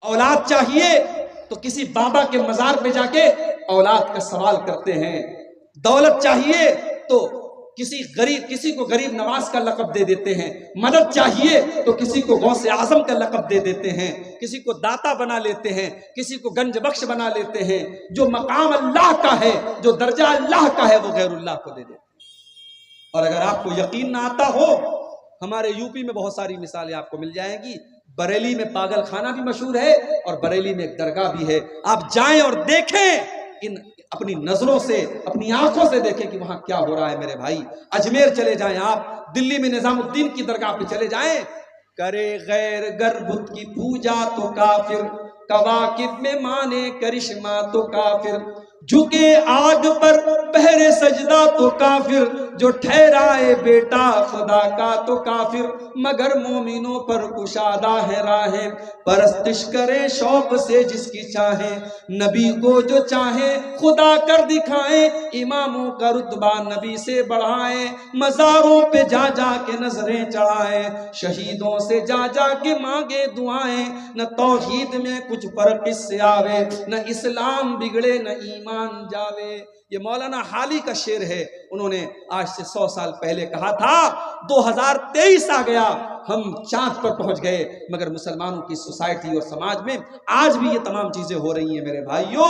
اولاد چاہیے تو کسی بابا کے مزار پہ جا کے اولاد کا سوال کرتے ہیں، دولت چاہیے تو کسی کو غریب نواز کا لقب دے دیتے ہیں، مدد چاہیے تو کسی کو غوث اعظم کا لقب دے دیتے ہیں، کسی کو داتا بنا لیتے ہیں، کسی کو گنج بخش بنا لیتے ہیں۔ جو مقام اللہ کا ہے، جو درجہ اللہ کا ہے، وہ غیر اللہ کو دے دیتے ہیں۔ اور اگر آپ کو یقین نہ آتا ہو، ہمارے یو پی میں بہت ساری مثالیں آپ کو مل جائیں گی۔ بریلی میں پاگل خانہ بھی مشہور ہے اور بریلی میں ایک درگاہ بھی ہے، آپ جائیں اور دیکھیں، اپنی نظروں سے، اپنی آنکھوں سے دیکھیں کہ وہاں کیا ہو رہا ہے میرے بھائی۔ اجمیر چلے جائیں آپ، دلی میں نظام الدین کی درگاہ پہ چلے جائیں، کرے غیر گر بت کی پوجا تو کافر، کواکب میں مانے کرشمہ تو کافر، جھکے آگ پر پہرے سجدہ تو کافر، جو ٹھہرائے بیٹا خدا کا تو کافر، مگر مومنوں پر کشادہ ہے راہیں، پرستش کریں شوق سے جس کی چاہیں، نبی کو جو چاہیں خدا کر دکھائیں، اماموں کا رتبہ نبی سے بڑھائیں، مزاروں پہ جا جا کے نظریں چڑھائیں، شہیدوں سے جا جا کے مانگے دعائیں، نہ توحید میں کچھ فرق اس سے آوے، نہ اسلام بگڑے نہ ایمان جاوے۔ یہ مولانا حالی کا شعر ہے، انہوں نے آج سے 100 سال پہلے کہا تھا۔ 2023 آ گیا، ہم چاند پر پہنچ گئے، مگر مسلمانوں کی سوسائٹی اور سماج میں آج بھی یہ تمام چیزیں ہو رہی ہیں میرے بھائیوں۔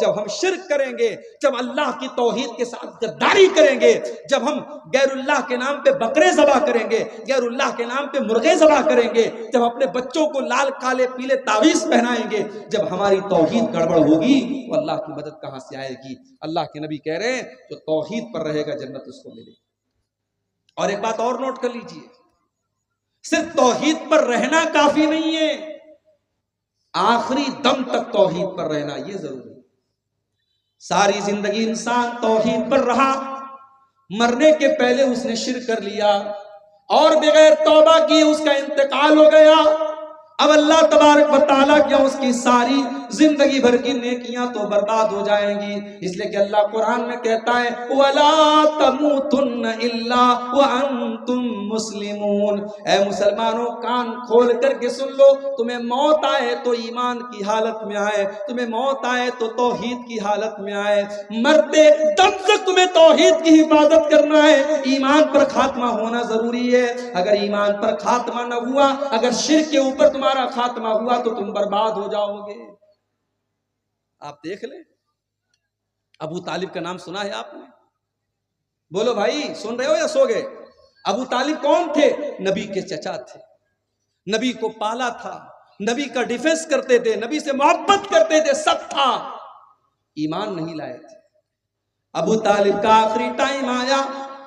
جب ہم شرک کریں گے، جب اللہ کی توحید کے ساتھ غداری کریں گے، جب ہم غیر اللہ کے نام پہ بکرے ذبح کریں گے، غیر اللہ کے نام پہ مرغے ذبح کریں گے، جب اپنے بچوں کو لال کالے پیلے تعویذ پہنائیں گے، جب ہماری توحید گڑبڑ ہوگی تو اللہ کی مدد کہاں سے آئے گی؟ اللہ کے نبی کہہ رہے ہیں جو توحید پر رہے گا جنت اس کو ملے۔ اور ایک بات اور نوٹ کر لیجئے، صرف توحید پر رہنا کافی نہیں ہے، آخری دم تک توحید پر رہنا یہ ضروری ہے۔ ساری زندگی انسان توحید پر رہا، مرنے کے پہلے اس نے شرک کر لیا اور بغیر توبہ کی اس کا انتقال ہو گیا، اب اللہ تبارک و تعالیٰ کیا اس کی ساری زندگی بھر کی نیکیاں تو برباد ہو جائیں گی۔ اس لیے کہ اللہ قرآن میں کہتا ہے وَلَا تَمُوتُنَّ إِلَّا وَأَنْتُمْ مُسْلِمُونَ۔ اے مسلمانوں کان کھول کر کے سن لو، تمہیں موت آئے تو ایمان کی حالت میں آئے، تمہیں موت آئے تو توحید کی حالت میں آئے، مرتے دم تک تمہیں توحید کی حفاظت کرنا ہے، ایمان پر خاتمہ ہونا ضروری ہے۔ اگر ایمان پر خاتمہ نہ ہوا، اگر شرک کے اوپر تمہارا خاتمہ ہوا تو تم برباد ہو جاؤ گے۔ آپ دیکھ لیں، ابو طالب کا نام سنا ہے آپ نے؟ بولو بھائی، سن رہے ہو یا سو گئے؟ ابو طالب کون تھے؟ نبی کے چچا تھے، نبی کو پالا تھا، نبی کا ڈیفنس کرتے تھے، نبی سے محبت کرتے تھے، سب تھا، ایمان نہیں لائے تھے۔ ابو طالب کا آخری ٹائم آیا،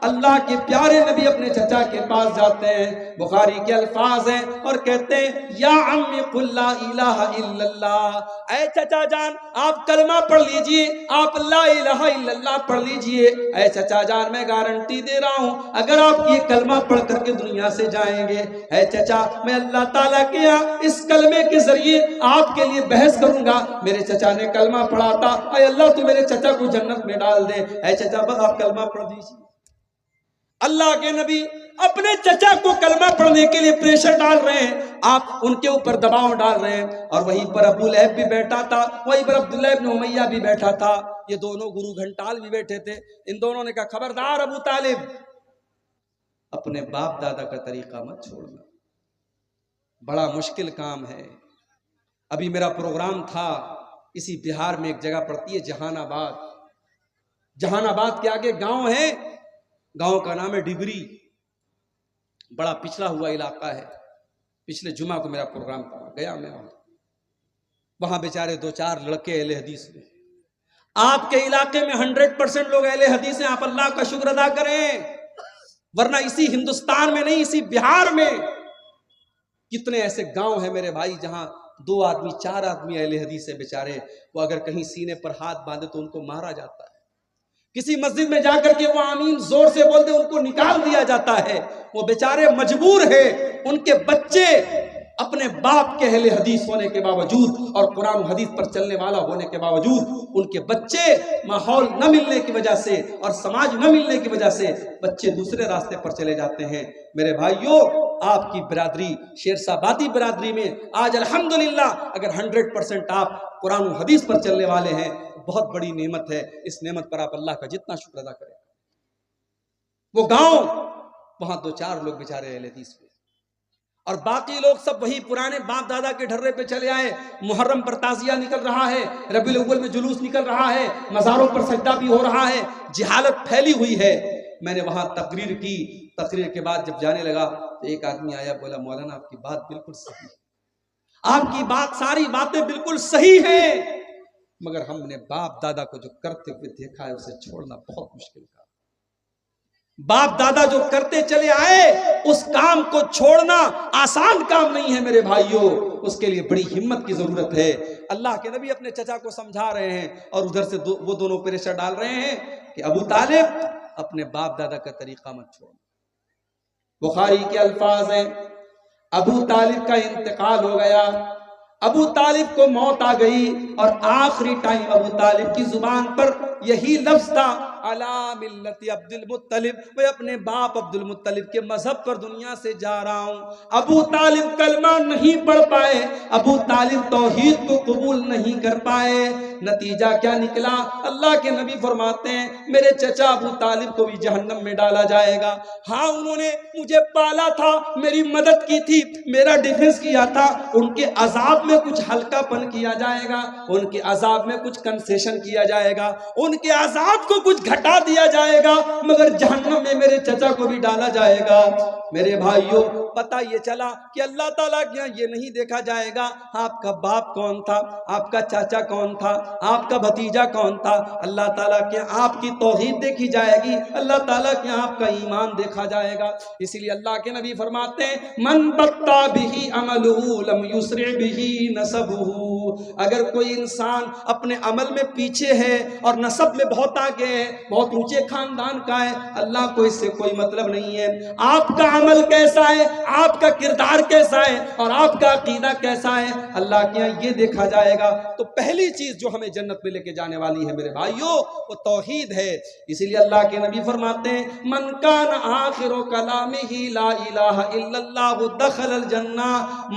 اللہ کے پیارے نبی اپنے چچا کے پاس جاتے ہیں، بخاری کے الفاظ ہیں اور کہتے ہیں یا عمی قل لا الہ الا اللہ، اے چچا جان آپ کلمہ پڑھ لیجئے، آپ لا الہ الا اللہ پڑھ لیجئے، اے چچا جان میں گارنٹی دے رہا ہوں اگر آپ یہ کلمہ پڑھ کر کے دنیا سے جائیں گے، اے چچا میں اللہ تعالیٰ کے یہاں اس کلمے کے ذریعے آپ کے لیے بحث کروں گا۔ میرے چچا نے کلمہ پڑھا تھا، اے اللہ تو میرے چچا کو جنت میں ڈال دے، اے چچا بس آپ کلمہ پڑھ دیجئے۔ اللہ کے نبی اپنے چچا کو کلمہ پڑھنے کے لیے پریشر ڈال رہے ہیں، آپ ان کے اوپر دباؤ ڈال رہے ہیں، اور وہیں پر ابو لہب بھی بیٹھا تھا، وہیں پر عبداللہ ابن امیہ بھی بیٹھا تھا، یہ دونوں گرو گھنٹال بھی بیٹھے تھے۔ ان دونوں نے کہا خبردار ابو طالب، اپنے باپ دادا کا طریقہ مت چھوڑنا، بڑا مشکل کام ہے۔ ابھی میرا پروگرام تھا، اسی بہار میں ایک جگہ پڑتی ہے جہان آباد، جہان آباد کے آگے گاؤں ہے، گاؤں کا نام ہے ڈبری، بڑا پچھڑا ہوا علاقہ ہے۔ پچھلے جمعہ کو میرا پروگرام تھا، گیا میں وہاں بیچارے 2-4 لڑکے اہل حدیث میں، آپ کے علاقے میں 100% لوگ اہل حدیث ہیں، آپ اللہ کا شکر ادا کریں، ورنہ اسی ہندوستان میں نہیں، اسی بہار میں کتنے ایسے گاؤں ہیں میرے بھائی جہاں 2 آدمی 4 آدمی اہل حدیث ہیں بیچارے، وہ اگر کہیں سینے پر ہاتھ باندھے تو ان کو مارا جاتا ہے، کسی مسجد میں جا کر کے وہ آمین زور سے بولتے ان کو نکال دیا جاتا ہے، وہ بیچارے مجبور ہیں، ان کے بچے اپنے باپ کے اہل حدیث ہونے کے باوجود اور قرآن و حدیث پر چلنے والا ہونے کے باوجود ان کے بچے ماحول نہ ملنے کی وجہ سے اور سماج نہ ملنے کی وجہ سے بچے دوسرے راستے پر چلے جاتے ہیں۔ میرے بھائیوں آپ کی برادری شیرسابادی برادری میں آج الحمدللہ اگر 100% آپ قرآن و حدیث پر چلنے والے ہیں، بہت بڑی نعمت ہے. اس نعمت پر آپ اللہ کا جتنا شکر ادا کریں. وہ گاؤں وہاں 2-4 لوگ بیچارے اہل حدیث ہوئے اور باقی لوگ سب وہی پرانے باپ دادا کے ڈھرے پہ چلے آئے. محرم پر تعزیہ نکل رہا ہے، ربیع الاول میں جلوس نکل رہا ہے، مزاروں پر سجدہ بھی ہو رہا ہے، جہالت پھیلی ہوئی ہے. میں نے وہاں تقریر کی. تقریر کے بعد جب جانے لگا تو ایک آدمی آیا، بولا مولانا آپ کی بات بالکل صحیح ہے، آپ کی بات ساری باتیں بالکل صحیح ہیں، مگر ہم نے باپ دادا کو جو کرتے ہوئے دیکھا ہے اسے چھوڑنا بہت مشکل تھا. باپ دادا جو کرتے چلے آئے اس کام کو چھوڑنا آسان کام نہیں ہے میرے بھائیوں، اس کے لیے بڑی ہمت کی ضرورت ہے. اللہ کے نبی اپنے چچا کو سمجھا رہے ہیں اور ادھر سے وہ دونوں پریشر ڈال رہے ہیں کہ ابو طالب اپنے باپ دادا کا طریقہ مت چھوڑنا. بخاری کے الفاظ ہیں، ابو طالب کا انتقال ہو گیا، ابو طالب کو موت آ گئی اور آخری ٹائم ابو طالب کی زبان پر یہی لفظ تھا، علی ملت عبد المطلب، میں اپنے باپ عبد المطلب کے مذہب پر دنیا سے جا رہا ہوں. ابو طالب کلمہ نہیں پڑھ پائے، ابو طالب توحید کو قبول نہیں کر پائے. نتیجہ کیا نکلا؟ اللہ کے نبی فرماتے ہیں میرے چچا ابو طالب کو بھی جہنم میں ڈالا جائے گا. ہاں انہوں نے مجھے پالا تھا، میری مدد کی تھی، میرا ڈیفنس کیا تھا، ان کے عذاب میں کچھ ہلکا پن کیا جائے گا، ان کے عذاب میں کچھ کنسیشن کیا جائے گا، ان کے عذاب کو کچھ گھٹا دیا جائے گا، مگر جہنم میں میرے چچا کو بھی ڈالا جائے گا. میرے بھائیوں پتہ یہ چلا کہ اللہ تعالیٰ کے یہاں یہ نہیں دیکھا جائے گا آپ کا باپ کون تھا، آپ کا چاچا کون تھا، آپ کا بھتیجا کون تھا. اللہ تعالیٰ کے آپ کی توحید دیکھی جائے گی، اللہ تعالیٰ کے آپ کا ایمان دیکھا جائے گا. اسی لیے اللہ کے نبی فرماتے ہیں من بطا بہی عملہ لم یسرع بہی نسبہ. اگر کوئی انسان اپنے عمل میں پیچھے ہے اور نسب میں بہت آگے ہے، بہت اونچے خاندان کا ہے، اللہ کو اس سے کوئی مطلب نہیں ہے. آپ کا عمل کیسا ہے، آپ کا کردار کیسا ہے اور آپ کا عقیدہ کیسا ہے، اللہ کے یہاں یہ دیکھا جائے گا. تو پہلی چیز جو ہمیں جنت میں لے کے جانے والی ہے میرے بھائیوں وہ توحید ہے. اسی لیے اللہ کے نبی فرماتے ہیں من کان آخر کلامہ لا الہ الا اللہ دخل الجنہ.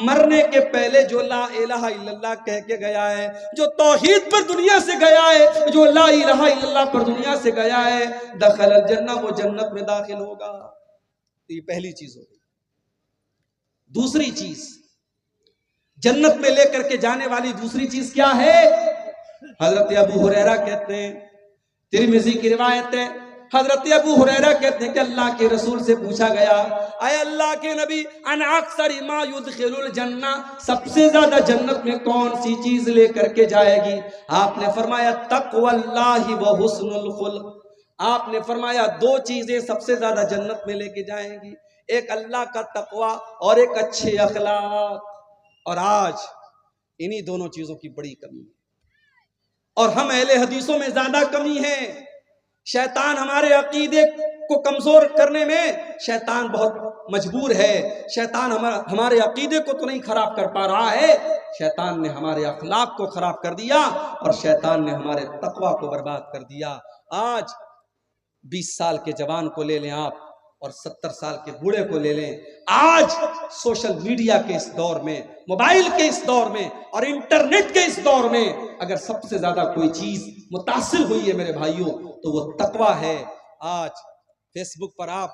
مرنے کے پہلے جو لا الہ الا اللہ کہہ کے گیا ہے، جو توحید پر دنیا سے گیا ہے، جو لا الہ الا اللہ پر دنیا سے گیا ہے، دخل الجنہ، وہ جنت میں داخل ہوگا. یہ پہلی چیز ہوگی. دوسری چیز جنت میں لے کر کے جانے والی دوسری چیز کیا ہے؟ حضرت ابو ہریرہ کہتے ہیں، ترمذی کی روایت ہے، حضرت ابو ہریرہ کہتے ہیں کہ اللہ کے رسول سے پوچھا گیا اے اللہ کے نبی ان اکثر ما يدخل الجنہ، سب سے زیادہ جنت میں کون سی چیز لے کر کے جائے گی؟ آپ نے فرمایا تقوی اللہ و حسن الخلق. آپ نے فرمایا 2 چیزیں سب سے زیادہ جنت میں لے کے جائیں گی، ایک اللہ کا تقوی اور ایک اچھے اخلاق. اور آج انہی دونوں چیزوں کی بڑی کمی ہے اور ہم اہل حدیثوں میں زیادہ کمی ہے. شیطان ہمارے عقیدے کو کمزور کرنے میں شیطان بہت مجبور ہے. شیطان ہمارے عقیدے کو تو نہیں خراب کر پا رہا ہے، شیطان نے ہمارے اخلاق کو خراب کر دیا اور شیطان نے ہمارے تقوی کو برباد کر دیا. آج 20 سال کے جوان کو لے لیں آپ اور 70 سال کے بوڑھے کو لے لیں، آج سوشل میڈیا کے اس دور میں، موبائل کے اس دور میں اور انٹرنیٹ کے اس دور میں اگر سب سے زیادہ کوئی چیز متاثر ہوئی ہے میرے بھائیوں تو وہ تقوی ہے. آج فیس بک پر آپ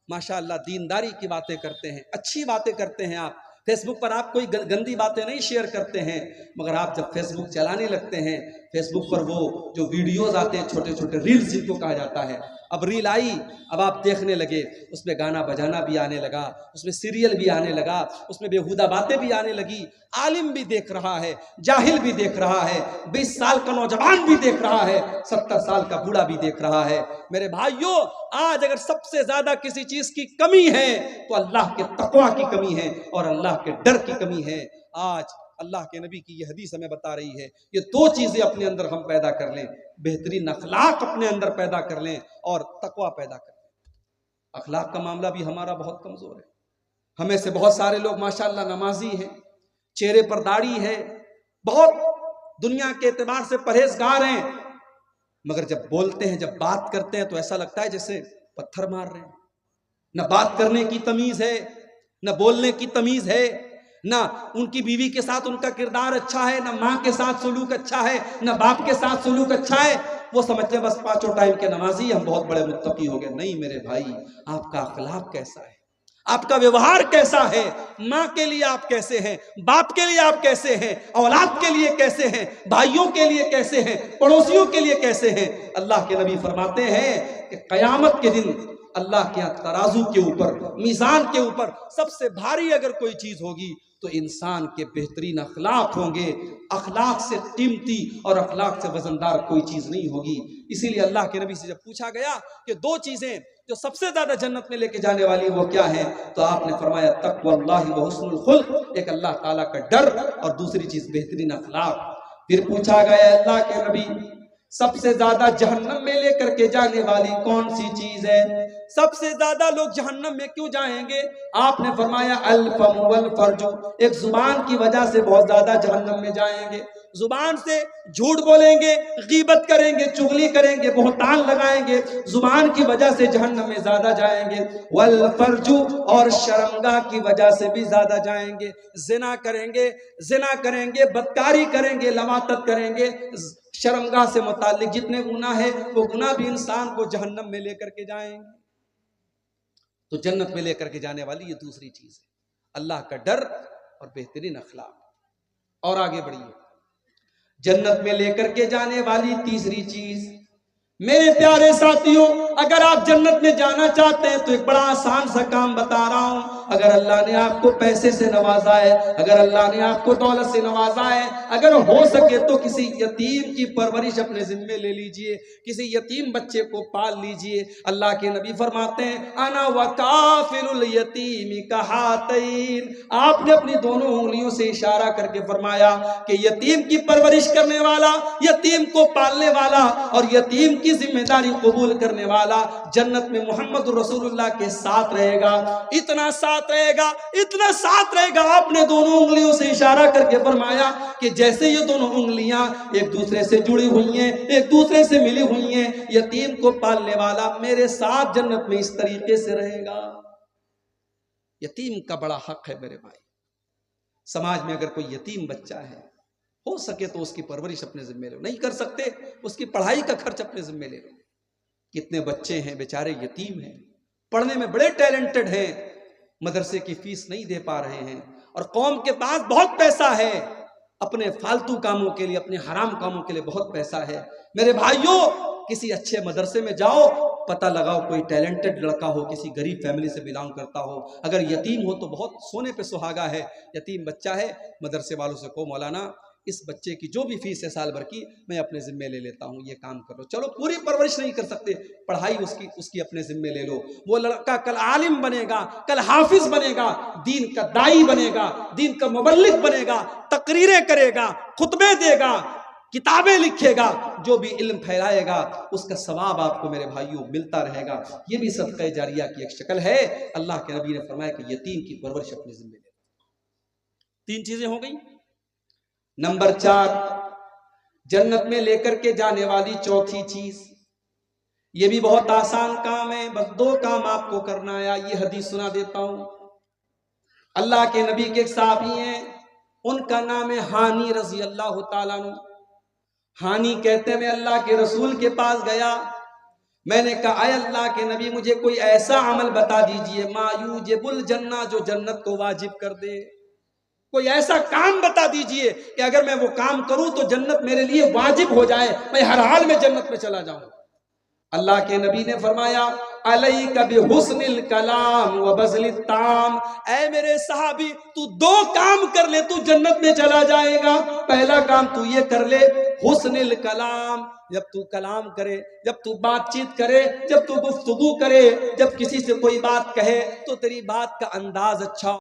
ماشاءاللہ دینداری کی باتیں کرتے ہیں، اچھی باتیں کرتے ہیں، آپ فیس بک پر آپ کوئی گندی باتیں نہیں شیئر کرتے ہیں، مگر آپ جب فیس بک چلانے لگتے ہیں، فیس بک پر وہ جو ویڈیوز آتے ہیں چھوٹے چھوٹے ریلز جن کو کہا جاتا ہے، اب ریل آئی، اب آپ دیکھنے لگے، اس میں گانا بجانا بھی آنے لگا، اس میں سیریل بھی آنے لگا، اس میں بیہودہ باتیں بھی آنے لگی. عالم بھی دیکھ رہا ہے، جاہل بھی دیکھ رہا ہے، 20 سال کا نوجوان بھی دیکھ رہا ہے، 70 سال کا بوڑھا بھی دیکھ رہا ہے. میرے بھائیوں آج اگر سب سے زیادہ کسی چیز کی کمی ہے تو اللہ کے تقوی کی کمی ہے اور اللہ کے ڈر کی کمی ہے. آج اللہ کے نبی کی یہ حدیث ہمیں بتا رہی ہے یہ 2 چیزیں اپنے اندر ہم پیدا کر لیں، بہترین اخلاق اپنے اندر پیدا کر لیں اور تقوی پیدا کر لیں. اخلاق کا معاملہ بھی ہمارا بہت کمزور ہے. ہمیں سے بہت سارے لوگ ماشاءاللہ نمازی ہیں، چہرے پر داڑھی ہے، بہت دنیا کے اعتبار سے پرہیزگار ہیں، مگر جب بولتے ہیں، جب بات کرتے ہیں تو ایسا لگتا ہے جیسے پتھر مار رہے ہیں. نہ بات کرنے کی تمیز ہے، نہ بولنے کی تمیز ہے، نہ ان کی بیوی کے ساتھ ان کا کردار اچھا ہے، نہ ماں کے ساتھ سلوک اچھا ہے، نہ باپ کے ساتھ سلوک اچھا ہے. وہ سمجھتے ہیں بس پانچوں ٹائم کے نمازی ہم بہت بڑے متقی ہو گئے. نہیں میرے بھائی، آپ کا اخلاق کیسا ہے، آپ کا ویوہار کیسا ہے، ماں کے لیے آپ کیسے ہیں، باپ کے لیے آپ کیسے ہیں، اولاد کے لیے کیسے ہیں، بھائیوں کے لیے کیسے ہیں، پڑوسیوں کے لیے کیسے ہیں. اللہ کے نبی فرماتے ہیں کہ قیامت کے دن اللہ کے ترازو کے اوپر، میزان کے اوپر سب سے بھاری اگر کوئی چیز ہوگی تو انسان کے بہترین اخلاق ہوں گے. اخلاق سے قیمتی اور اخلاق سے وزندار کوئی چیز نہیں ہوگی. اسی لیے اللہ کے نبی سے جب پوچھا گیا کہ دو چیزیں جو سب سے زیادہ جنت میں لے کے جانے والی وہ کیا ہیں، تو آپ نے فرمایا تقوی اللہ و حسن الخلق، ایک اللہ تعالیٰ کا ڈر، اور دوسری چیز بہترین اخلاق. پھر پوچھا گیا اللہ کے نبی سب سے زیادہ جہنم میں لے کر کے جانے والی کون سی چیز ہے، سب سے زیادہ لوگ جہنم میں کیوں جائیں گے؟ آپ نے فرمایا الفم والفرج، ایک زبان کی وجہ سے بہت زیادہ جہنم میں جائیں گے. زبان سے جھوٹ بولیں گے، غیبت کریں گے، چغلی کریں گے، بہتان لگائیں گے، زبان کی وجہ سے جہنم میں زیادہ جائیں گے. والفرج، اور شرمگاہ کی وجہ سے بھی زیادہ جائیں گے. زنا کریں گے، بدکاری کریں گے، لواطت کریں گے. شرمگاہ سے متعلق جتنے گناہ ہیں وہ گناہ بھی انسان کو جہنم میں لے کر کے جائیں گے. تو جنت میں لے کر کے جانے والی یہ دوسری چیز ہے، اللہ کا ڈر اور بہترین اخلاق. اور آگے بڑھیے، جنت میں لے کر کے جانے والی تیسری چیز، میرے پیارے ساتھیوں، اگر آپ جنت میں جانا چاہتے ہیں تو ایک بڑا آسان سا کام بتا رہا ہوں. اگر اللہ نے آپ کو پیسے سے نوازا ہے، اگر اللہ نے آپ کو دولت سے نوازا ہے، اگر ہو سکے تو کسی یتیم کی پرورش اپنے ذمے لے لیجئے، کسی یتیم بچے کو پال لیجئے. اللہ کے نبی فرماتے ہیں انا وکافل الیتیم کہاتین، آپ نے اپنی دونوں انگلیوں سے اشارہ کر کے فرمایا کہ یتیم کی پرورش کرنے والا، یتیم کو پالنے والا اور یتیم کی ذمہ داری قبول کرنے والا جنت میں محمد رسول اللہ کے ساتھ رہے گا. اتنا ساتھ رہے گا. آپ نے دونوں انگلیوں سے اشارہ کر کے فرمایا کہ جیسے یہ دونوں انگلیاں ایک دوسرے سے جڑی ہوئی ہیں، ایک دوسرے سے ملی ہوئی ہیں، یتیم کو پالنے والا میرے ساتھ جنت میں اس طریقے سے رہے گا. یتیم کا بڑا حق ہے میرے بھائی. سماج میں اگر کوئی یتیم بچہ ہے، ہو سکے تو اس کی پرورش اپنے ذمہ لو. نہیں کر سکتے اس کی پڑھائی کا خرچ اپنے ذمہ لے لو. کتنے بچے ہیں بیچارے یتیم ہیں، پڑھنے میں بڑے ٹیلنٹڈ ہیں، مدرسے کی فیس نہیں دے پا رہے ہیں، اور قوم کے پاس بہت پیسہ ہے، اپنے فالتو کاموں کے لیے، اپنے حرام کاموں کے لیے بہت پیسہ ہے. میرے بھائیوں، کسی اچھے مدرسے میں جاؤ، پتہ لگاؤ کوئی ٹیلنٹڈ لڑکا ہو، کسی غریب فیملی سے بلانگ کرتا ہو. اگر یتیم ہو تو بہت سونے پہ سہاگا ہے. یتیم بچہ ہے، مدرسے والوں سے کہو مولانا اس بچے کی جو بھی فیس ہے سال بھر کی میں اپنے ذمے لے لیتا ہوں، یہ کام کر لو. چلو پوری پرورش نہیں کر سکتے، پڑھائی اس کی اپنے ذمے لے لو. وہ لڑکا کل عالم بنے گا، کل حافظ بنے گا، دین کا دائی بنے گا، دین کا مبلغ بنے گا، تقریریں کرے گا، خطبے دے گا، کتابیں لکھے گا. جو بھی علم پھیلائے گا اس کا ثواب آپ کو میرے بھائیوں ملتا رہے گا. یہ بھی صدقہ جاریہ کی ایک شکل ہے. اللہ کے نبی نے فرمایا کہ یتیم کی پرورش اپنے ذمے لے. 3 چیزیں ہو گئی. نمبر 4، جنت میں لے کر کے جانے والی چوتھی چیز، یہ بھی بہت آسان کام ہے، بس 2 کام آپ کو کرنا ہے. یہ حدیث سنا دیتا ہوں. اللہ کے نبی کے ایک صحابی ہیں، ان کا نام ہے ہانی رضی اللہ تعالیٰ عنہ. ہانی کہتے ہیں میں اللہ کے رسول کے پاس گیا، میں نے کہا اے اللہ کے نبی مجھے کوئی ایسا عمل بتا دیجئے ما یوجب الجنہ، جو جنت کو واجب کر دے. کوئی ایسا کام بتا دیجئے کہ اگر میں وہ کام کروں تو جنت میرے لیے واجب ہو جائے، میں ہر حال میں جنت میں چلا جاؤں. اللہ کے نبی نے فرمایا علیک بحسن الکلام وبذل الطعام، اے میرے صحابی تو 2 کام کر لے تو جنت میں چلا جائے گا. پہلا کام تو یہ کر لے، حسن الکلام، جب تو کلام کرے، جب تو بات چیت کرے، جب تو گفتگو کرے، جب کسی سے کوئی بات کہے تو تیری بات کا انداز اچھا